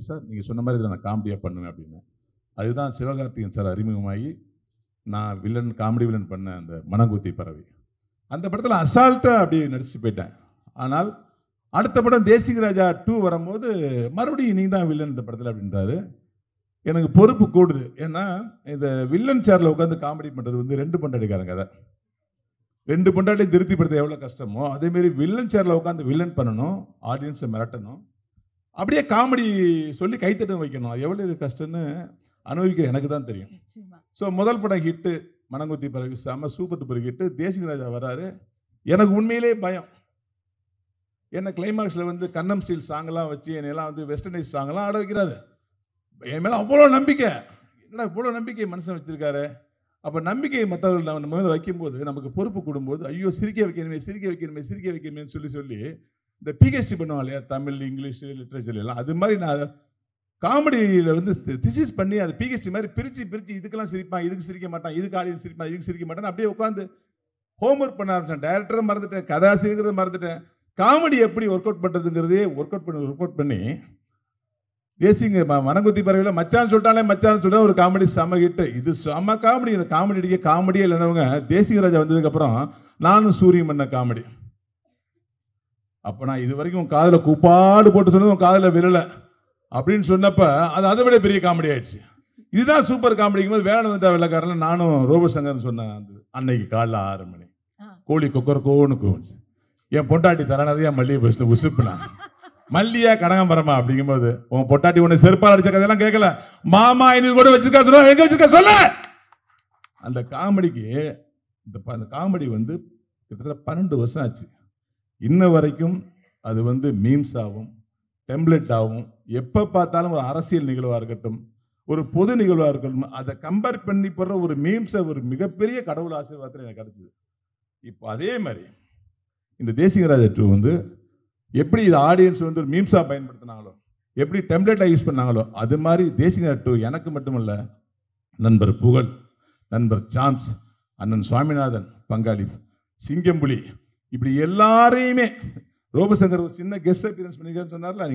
Sir நீங்கள் சொன்ன மாதிரி இதில் நான் காமெடியாக பண்ணுவேன் அப்படின்னு. அதுதான் சிவகார்த்திகேயன் சார் அறிமுகமாகி நான் வில்லன் காமெடி வில்லன் பண்ண அந்த மனங்குத்தி பறவை அந்த படத்தில் அசால்ட்டாக அப்படி நடிச்சு போயிட்டேன். ஆனால் அடுத்த படம் தேசிக ராஜா 2 வரும்போது மறுபடியும் நீ தான் வில்லன் இந்த படத்தில் அப்படின்றாரு. எனக்கு பொறுப்பு கூடுது. ஏன்னா இந்த வில்லன் சேரில் உட்காந்து காமெடி பண்ணுறது வந்து 2 பொண்டாட்டிக்காரங்க கதை. 2 பொண்டாட்டி திருப்திப்படுத்த எவ்வளோ கஷ்டமோ அதேமாரி வில்லன் சேரில் உட்காந்து வில்லன் பண்ணணும், ஆடியன்ஸை மிரட்டணும், அப்படியே காமெடி சொல்லி கைத்தட்டம் வைக்கணும். அது எவ்வளோ கஷ்டம்னு அனுபவிக்கிற எனக்கு தான் தெரியும். ஸோ முதல் படம் ஹிட்டு மனங்குத்தி பறவை செம சூப்பர் டூப்பர் ஹிட்டு. தேசிக ராஜா வராரு. எனக்கு உண்மையிலே பயம். என்ன கிளைமாக்ஸில் வந்து கண்ணம் ஸ்டீல் சாங்கெல்லாம் வச்சு என்னெல்லாம் வந்து வெஸ்டர்னைஸ் சாங்கெல்லாம் ஆட வைக்கிறாரு. என் மேலே அவ்வளோ நம்பிக்கை. என்னடா இவ்வளோ நம்பிக்கை மனுஷன் வச்சிருக்காரு. அப்போ நம்பிக்கையை மற்றவர்கள் நம்ம மேலே வைக்கும்போது நமக்கு பொறுப்பு கூடும்போது ஐயோ சிரிக்க வைக்கணுமே சிரிக்க வைக்கணுமே சிரிக்க வைக்கணுமேன்னு சொல்லி இந்த பிஹெச்டி பண்ணுவோம் இல்லையா, தமிழ் இங்கிலீஷ் லிட்ரேச்சர் எல்லாம், அது மாதிரி நான் காமெடியில் வந்து திசிஸ் பண்ணி அது பிஹெச்டி மாதிரி பிரித்து இதுக்கெல்லாம் சிரிப்பான், இதுக்கு சிரிக்க மாட்டான், இதுக்கு ஆடியன்ஸ் சிரிப்பான், இதுக்கு சிரிக்க மாட்டான், அப்படியே உட்காந்து ஹோம்ஒர்க் பண்ண ஆரம்பிச்சேன். டைரக்டரை மறந்துட்டேன், கதாசிரியர்கிறத மறந்துட்டேன். காமெடி எப்படி ஒர்க் அவுட் பண்ணுறதுங்கிறதே ஒர்க் அவுட் பண்ணி தேசிங்க மனங்குத்தி பறவையில் மச்சான் சொல்லிட்டாலே மச்சான் சொல்ல ஒரு காமெடி செம ஹிட்டு. இது செம காமெடி. இந்த காமெடி அடிக்க காமெடியே இல்லைனவங்க தேசிக ராஜா வந்ததுக்கப்புறம் நானும் சூரியன் பண்ண காமெடி. அப்போ நான் இது வரைக்கும் காதில் கூப்பாடு போட்டு சொன்னது காதில் விரலை அப்படின்னு சொன்னப்ப அது அதை விட பெரிய காமெடி ஆயிடுச்சு. இதுதான் சூப்பர் காமெடிக்கும் போது வேலை வந்துட்டா வெள்ளக்காரன் நானும் ரோபசங்கர்னு சொன்னேன். அன்னைக்கு காலைல 6 மணி கோழி கொக்கரக்கோன்னு கூச்சு. என் பொண்டாட்டி தர நிறையா மல்லிகை பேசிட்டு உசுப்புனா மல்லியா கனகாம்பரமா அப்படிங்கும்போது உன் பொட்டாட்டி உன்னை செருப்பால் அடிச்ச கதையெல்லாம் கேட்கல, மாமா இன்னும் கூட வச்சிருக்கா சொல்ல, எங்க வச்சிருக்க சொல்ல. அந்த காமெடிக்கு அந்த காமெடி வந்து கிட்டத்தட்ட 12 வருஷம் ஆச்சு. இன்ன வரைக்கும் அது வந்து மீம்ஸ் ஆகும், டெம்ப்ளேட் ஆகும். எப்போ பார்த்தாலும் ஒரு அரசியல் நிகழ்வாக இருக்கட்டும், ஒரு பொது நிகழ்வாக இருக்கட்டும், அதை கம்பேர் பண்ணி போடுற ஒரு மீம்ஸை ஒரு மிகப்பெரிய கடவுள் ஆசீர்வாதத்தில் எனக்கு கிடைச்சது. இப்போ அதே மாதிரி இந்த தேசிக ராஜா 2 வந்து எப்படி இது ஆடியன்ஸ் வந்து ஒரு மீம்ஸாக பயன்படுத்தினாங்களோ, எப்படி டெம்ப்ளேட்டாக யூஸ் பண்ணாங்களோ, அது மாதிரி தேசிக ராஜா 2 எனக்கு மட்டுமல்ல, நண்பர் புகழ், நண்பர் சாம்ஸ், அண்ணன் சுவாமிநாதன் பங்காளி, சிங்கம்புலி, இப்படி எல்லாரையுமே ரோபசங்கர் ஒரு சின்ன கெஸ்ட் அப்பியரன்ஸ் பண்ணிக்கிறேன்னு சொன்னார்ல, நீங்க